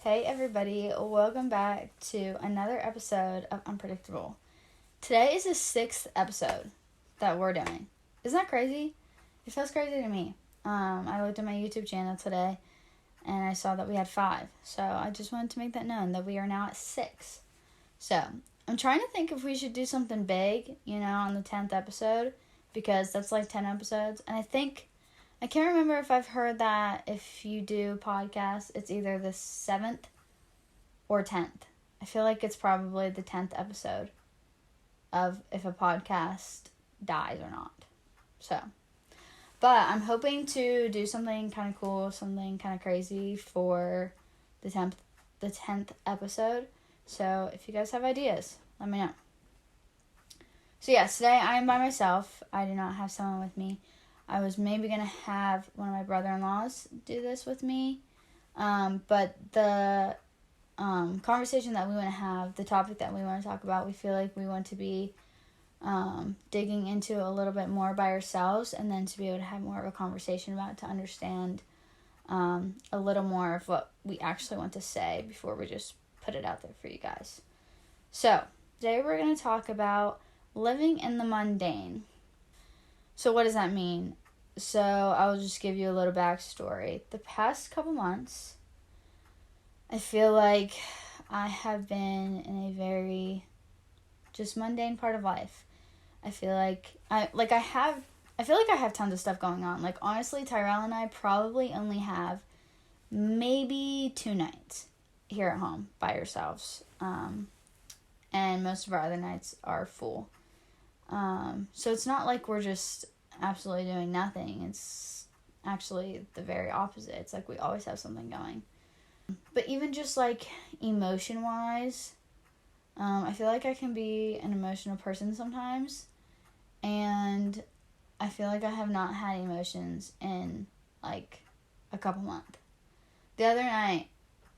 Hey everybody, welcome back to another episode of Unpredictable. Today is the 6th episode that we're doing. Isn't that crazy? It feels crazy to me. I looked at my YouTube channel today and I saw that we had 5. So I just wanted to make that known that we are now at 6. So I'm trying to think if we should do something big, on the 10th episode, because that's like 10 episodes. And I can't remember if I've heard that if you do podcasts, it's either the 7th or 10th. I feel like it's probably the 10th episode of if a podcast dies or not. But I'm hoping to do something kind of cool, something kind of crazy for the 10th episode. So if you guys have ideas, let me know. So yes, today I am by myself. I do not have someone with me. I was maybe going to have one of my brother-in-laws do this with me. But the conversation that we want to have, the topic that we want to talk about, we feel like we want to be digging into a little bit more by ourselves, and then to be able to have more of a conversation about it, to understand a little more of what we actually want to say before we just put it out there for you guys. So, today we're going to talk about living in the mundane. So what does that mean? So I'll just give you a little backstory. The past couple months, I feel like I have been in a very just mundane part of life. I feel like I have tons of stuff going on. Like, honestly, Tyrell and I probably only have maybe 2 nights here at home by ourselves. And most of our other nights are full. So it's not like we're just absolutely doing nothing. It's actually the very opposite. It's like we always have something going. But even just like emotion-wise, I feel like I can be an emotional person sometimes. And I feel like I have not had emotions in like a couple months. The other night,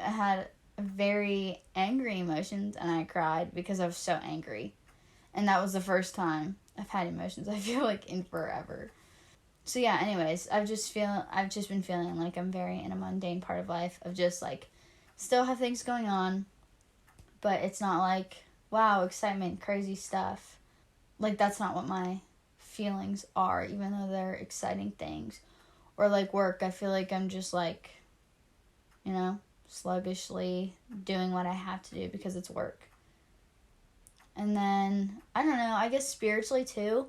I had very angry emotions and I cried because I was so angry. And that was the first time I've had emotions, I feel like, in forever. So yeah, anyways, I've just been feeling like I'm very in a mundane part of life of just like still have things going on, but it's not like, wow, excitement, crazy stuff. Like, that's not what my feelings are, even though they're exciting things. Or like work, I feel like I'm just like, sluggishly doing what I have to do because it's work. And then, I don't know, I guess spiritually too,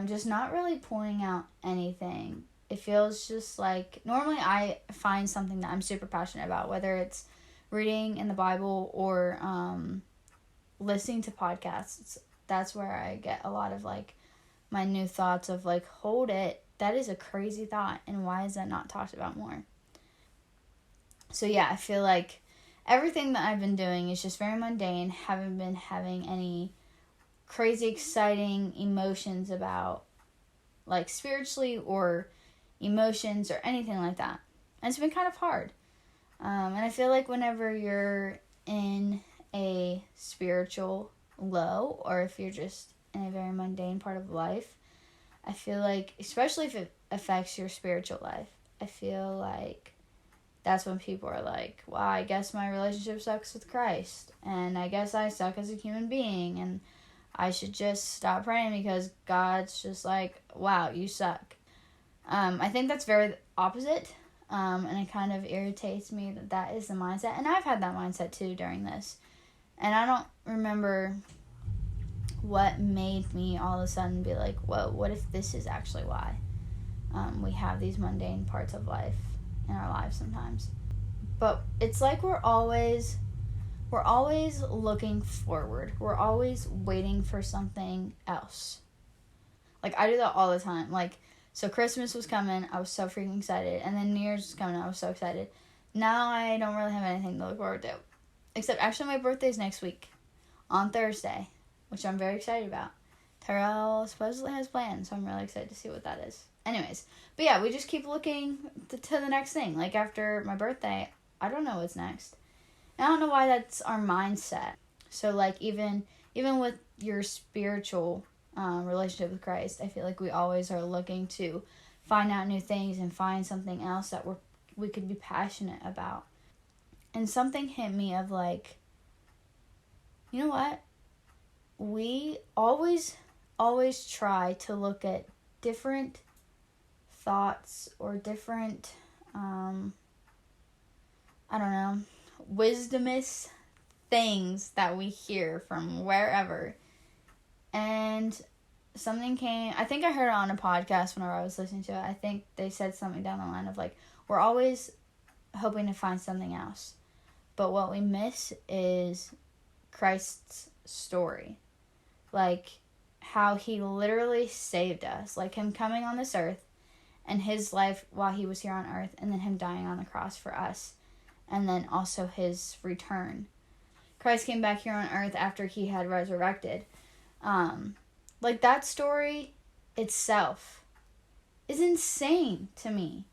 just not really pulling out anything. It feels just like, normally I find something that I'm super passionate about, whether it's reading in the Bible or listening to podcasts. That's where I get a lot of like my new thoughts of like, hold it, that is a crazy thought, and why is that not talked about more? So yeah, I feel like everything that I've been doing is just very mundane. Haven't been having any crazy exciting emotions about like spiritually or emotions or anything like that. And it's been kind of hard. And I feel like whenever you're in a spiritual low, or if you're just in a very mundane part of life, I feel like, especially if it affects your spiritual life, I feel like that's when people are like, wow, I guess my relationship sucks with Christ, and I guess I suck as a human being, and I should just stop praying because God's just like, wow, you suck. I think that's very opposite, and it kind of irritates me that is the mindset, and I've had that mindset too during this, and I don't remember what made me all of a sudden be like, whoa, what if this is actually why we have these mundane parts of life in our lives sometimes. But it's like we're always looking forward. We're always waiting for something else. Like, I do that all the time. Like, so Christmas was coming, I was so freaking excited, and then New Year's was coming, I was so excited. Now I don't really have anything to look forward to, except actually my birthday's next week on Thursday, which I'm very excited about. Tyrell supposedly has plans, so I'm really excited to see what that is. Anyways, but yeah, we just keep looking to the next thing. Like, after my birthday, I don't know what's next. And I don't know why that's our mindset. So, like, even with your spiritual relationship with Christ, I feel like we always are looking to find out new things and find something else that we could be passionate about. And something hit me of like, you know what? We always try to look at different thoughts or different, wisdomous things that we hear from wherever. And something came, I think I heard it on a podcast whenever I was listening to it. I think they said something down the line of like, we're always hoping to find something else. But what we miss is Christ's story. Like, how he literally saved us. Like, him coming on this earth and his life while he was here on earth, and then him dying on the cross for us. And then also his return. Christ came back here on earth after he had resurrected. Like, that story itself is insane to me.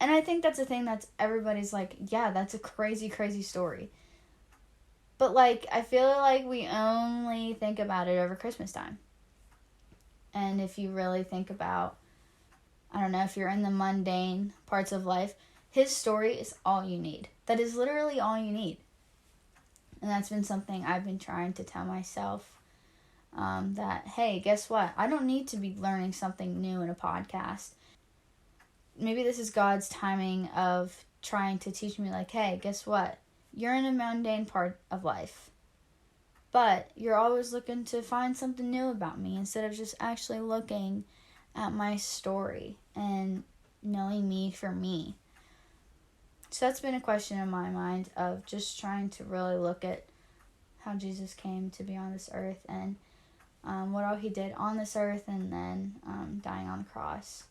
And I think that's a thing that's everybody's like, yeah, that's a crazy, crazy story. But, like, I feel like we only think about it over Christmas time. And if you really think about, I don't know, if you're in the mundane parts of life, his story is all you need. That is literally all you need. And that's been something I've been trying to tell myself. That, hey, guess what? I don't need to be learning something new in a podcast. Maybe this is God's timing of trying to teach me, like, hey, guess what? You're in a mundane part of life. But you're always looking to find something new about me instead of just actually looking at my story and knowing me for me. So that's been a question in my mind of just trying to really look at how Jesus came to be on this earth and what all he did on this earth and then dying on the cross.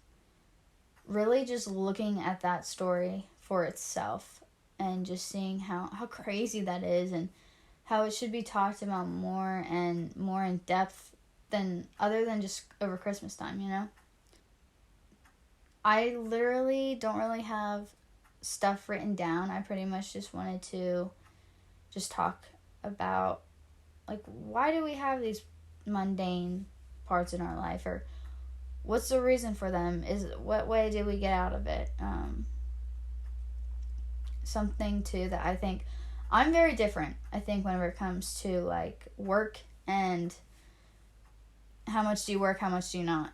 Really just looking at that story for itself and just seeing how crazy that is and how it should be talked about more and more in depth other than just over Christmas time, you know? I literally don't really have stuff written down. I pretty much just wanted to just talk about, like, why do we have these mundane parts in our life, or what's the reason for them? What way did we get out of it? Something too that I think I'm very different. I think whenever it comes to like work and how much do you work, how much do you not?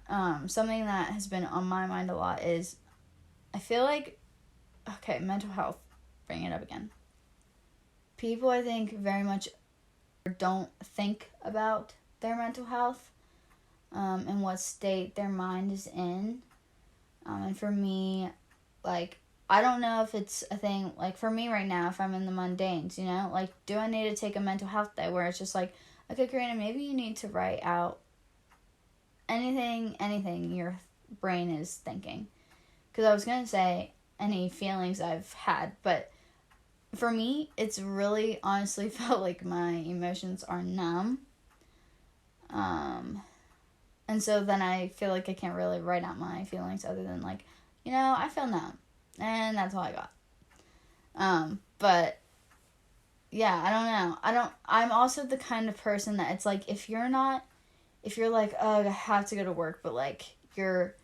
Something that has been on my mind a lot is I feel like, okay, mental health, bring it up again. People, I think, very much don't think about their mental health and what state their mind is in. And for me, like, I don't know if it's a thing, like, for me right now, if I'm in the mundanes, you know? Like, do I need to take a mental health day where it's just like, okay, Karina, maybe you need to write out anything your brain is thinking. Because I was going to say any feelings I've had, but for me, it's really honestly felt like my emotions are numb. And so then I feel like I can't really write out my feelings other than like, you know, I feel numb. And that's all I got. But yeah, I don't know. I'm also the kind of person that it's like, if you're like, oh, I have to go to work, but like, your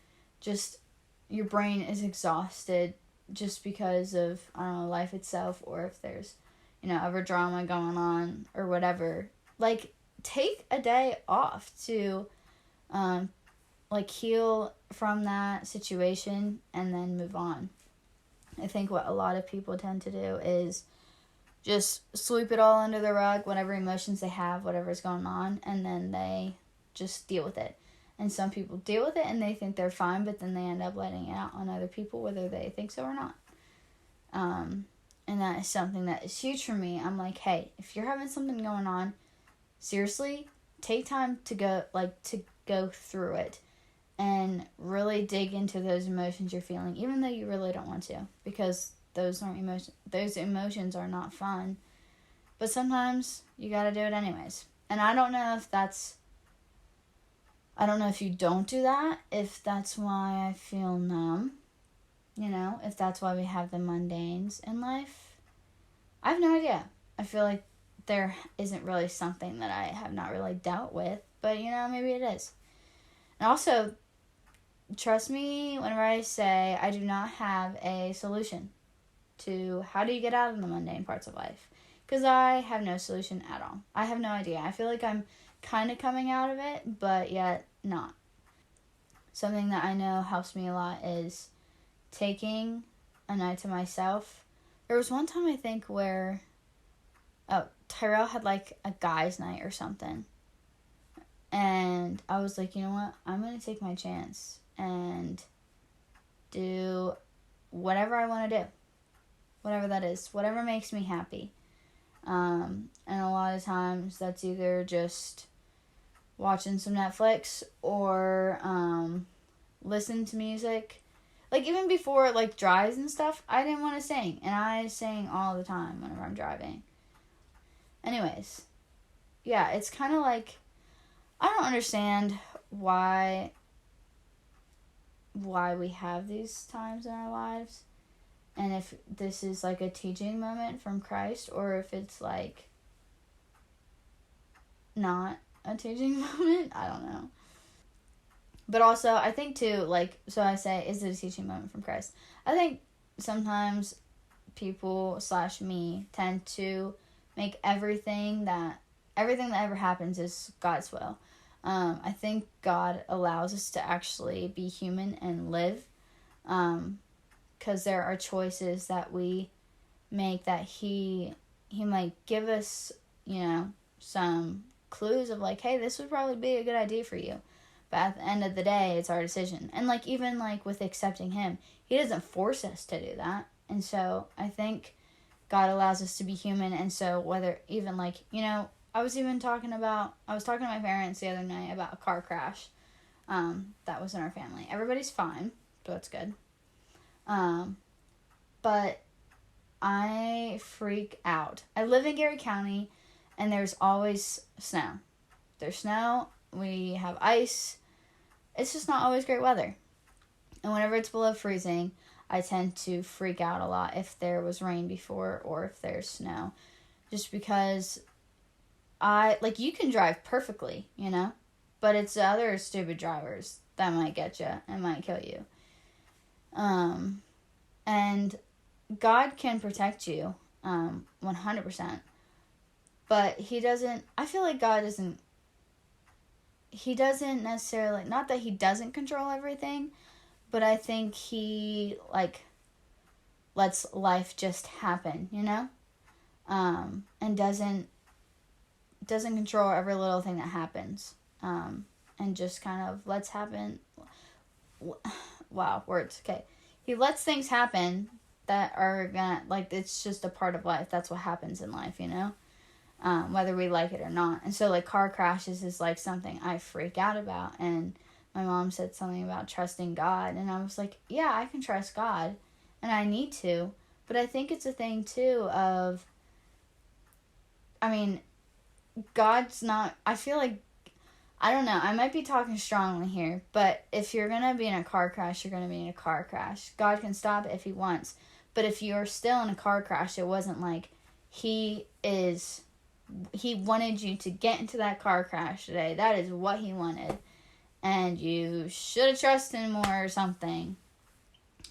brain is exhausted just because of, I don't know, life itself, or if there's, you know, ever drama going on or whatever, like, take a day off to, like, heal from that situation and then move on. I think what a lot of people tend to do is just sweep it all under the rug, whatever emotions they have, whatever's going on, and then they just deal with it. And some people deal with it and they think they're fine, but then they end up letting it out on other people, whether they think so or not. And that is something that is huge for me. I'm like, hey, if you're having something going on, seriously, take time to go through it and really dig into those emotions you're feeling, even though you really don't want to, because those emotions are not fun. But sometimes you gotta do it anyways. And I don't know if you don't do that, if that's why I feel numb, you know, if that's why we have the mundanes in life. I have no idea. I feel like there isn't really something that I have not really dealt with, but, you know, maybe it is. And also, trust me whenever I say I do not have a solution. to how do you get out of the mundane parts of life. Because I have no solution at all. I have no idea. I feel like I'm kind of coming out of it, but yet not. Something that I know helps me a lot is taking a night to myself. There was one time I think where Tyrell had like a guy's night or something. And I was like, you know what? I'm going to take my chance and do whatever I want to do. Whatever that is. Whatever makes me happy. And a lot of times that's either just watching some Netflix or listen to music. Like, even before, like, drives and stuff, I didn't want to sing. And I sing all the time whenever I'm driving. Anyways. Yeah, it's kind of like, I don't understand why we have these times in our lives. And if this is, like, a teaching moment from Christ, or if it's, like, not a teaching moment. I don't know. But also, I think, too, like, so I say, is it a teaching moment from Christ? I think sometimes people / me tend to make everything that ever happens is God's will. I think God allows us to actually be human and live. Because there are choices that we make that he might give us, some clues of like, hey, this would probably be a good idea for you. But at the end of the day, it's our decision. And like, even like with accepting him, he doesn't force us to do that. And so I think God allows us to be human. And so whether even like, I was talking to my parents the other night about a car crash that was in our family. Everybody's fine, so that's good. But I freak out. I live in Gary County, and there's always snow. There's snow. We have ice. It's just not always great weather. And whenever it's below freezing, I tend to freak out a lot if there was rain before or if there's snow. Just because you can drive perfectly, but it's the other stupid drivers that might get you and might kill you. And God can protect you, 100%. But I feel like God he doesn't necessarily, not that he doesn't control everything, but I think he, lets life just happen, and doesn't control every little thing that happens, and just kind of lets happen. Wow, words. Okay. He lets things happen that are gonna, it's just a part of life. That's what happens in life, whether we like it or not. And so, car crashes is, something I freak out about. And my mom said something about trusting God. And I was like, yeah, I can trust God. And I need to. But I think it's a thing, too, of, God's not, I feel like, I don't know, I might be talking strongly here, but if you're going to be in a car crash, you're going to be in a car crash. God can stop it if he wants. But if you're still in a car crash, it wasn't like he wanted you to get into that car crash today. That is what he wanted. And you should have trusted him more or something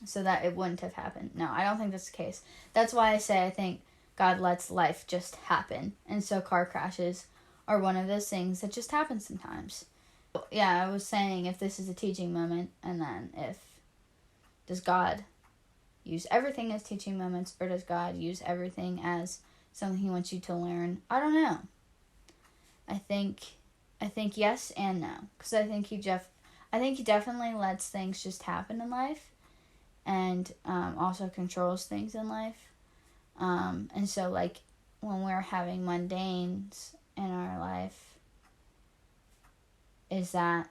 so that it wouldn't have happened. No, I don't think that's the case. That's why I say I think God lets life just happen. And so car crashes are one of those things that just happen sometimes. Yeah, I was saying if this is a teaching moment, and then does God use everything as teaching moments, or does God use everything as something he wants you to learn? I don't know. I think yes and no, because I think he definitely lets things just happen in life, and also controls things in life. And so when we're having mundanes in our life, is that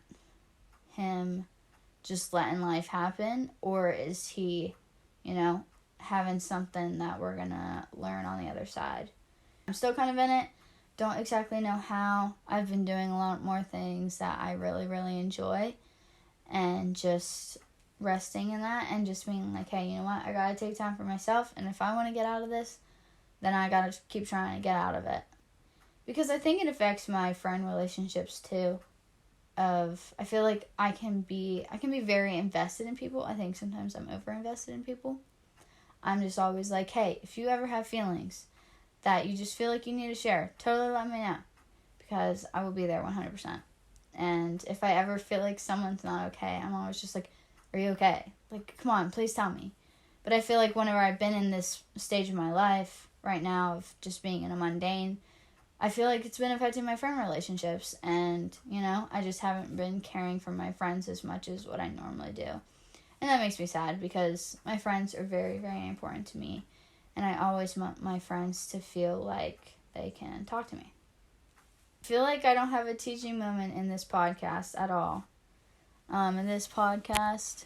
him just letting life happen, or is he, having something that we're gonna learn on the other side? I'm still kind of in it. Don't exactly know how. I've been doing a lot more things that I really, really enjoy, and just resting in that and just being like, hey, you know what? I gotta take time for myself, and if I want to get out of this, then I gotta keep trying to get out of it. Because I think it affects my friend relationships too. I feel like I can be very invested in people. I think sometimes I'm over invested in people. I'm just always like, hey, if you ever have feelings that you just feel like you need to share, totally let me know, because I will be there 100%. And if I ever feel like someone's not okay, I'm always just like, are you okay? Like, come on, please tell me. But I feel like whenever I've been in this stage of my life right now of just being in a mundane, I feel like it's been affecting my friend relationships. And, I just haven't been caring for my friends as much as what I normally do. And that makes me sad, because my friends are very, very important to me. And I always want my friends to feel like they can talk to me. I feel like I don't have a teaching moment in this podcast at all. And this podcast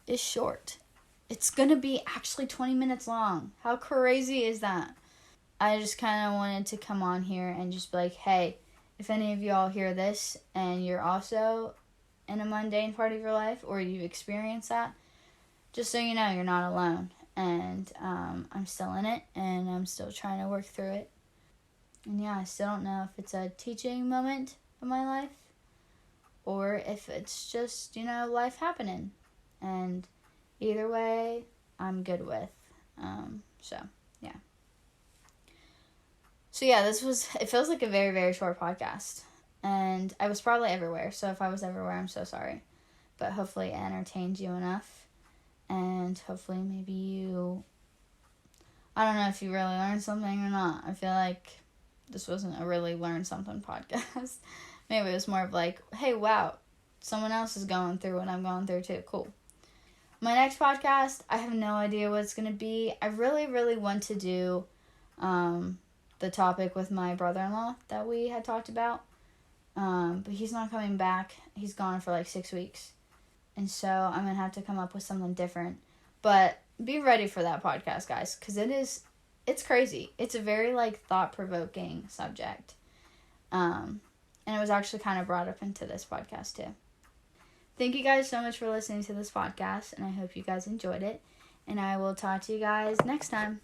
is short. It's going to be actually 20 minutes long. How crazy is that? I just kind of wanted to come on here and just be like, hey, if any of y'all hear this and you're also in a mundane part of your life, or you've experienced that, just so you know, you're not alone. And I'm still in it, and I'm still trying to work through it. And yeah, I still don't know if it's a teaching moment of my life, or if it's just, life happening. And either way, I'm good with. Yeah. So yeah, it feels like a very, very short podcast. And I was probably everywhere, so if I was everywhere, I'm so sorry. But hopefully it entertained you enough. And hopefully maybe I don't know if you really learned something or not. I feel like this wasn't a really learn something podcast. Maybe it was more of like, hey, wow, someone else is going through what I'm going through too. Cool. My next podcast, I have no idea what it's going to be. I really, really want to do the topic with my brother-in-law that we had talked about. But he's not coming back. He's gone for like 6 weeks. And so I'm going to have to come up with something different. But be ready for that podcast, guys, because it's crazy. It's a very, thought-provoking subject. And it was actually kind of brought up into this podcast, too. Thank you guys so much for listening to this podcast, and I hope you guys enjoyed it. And I will talk to you guys next time.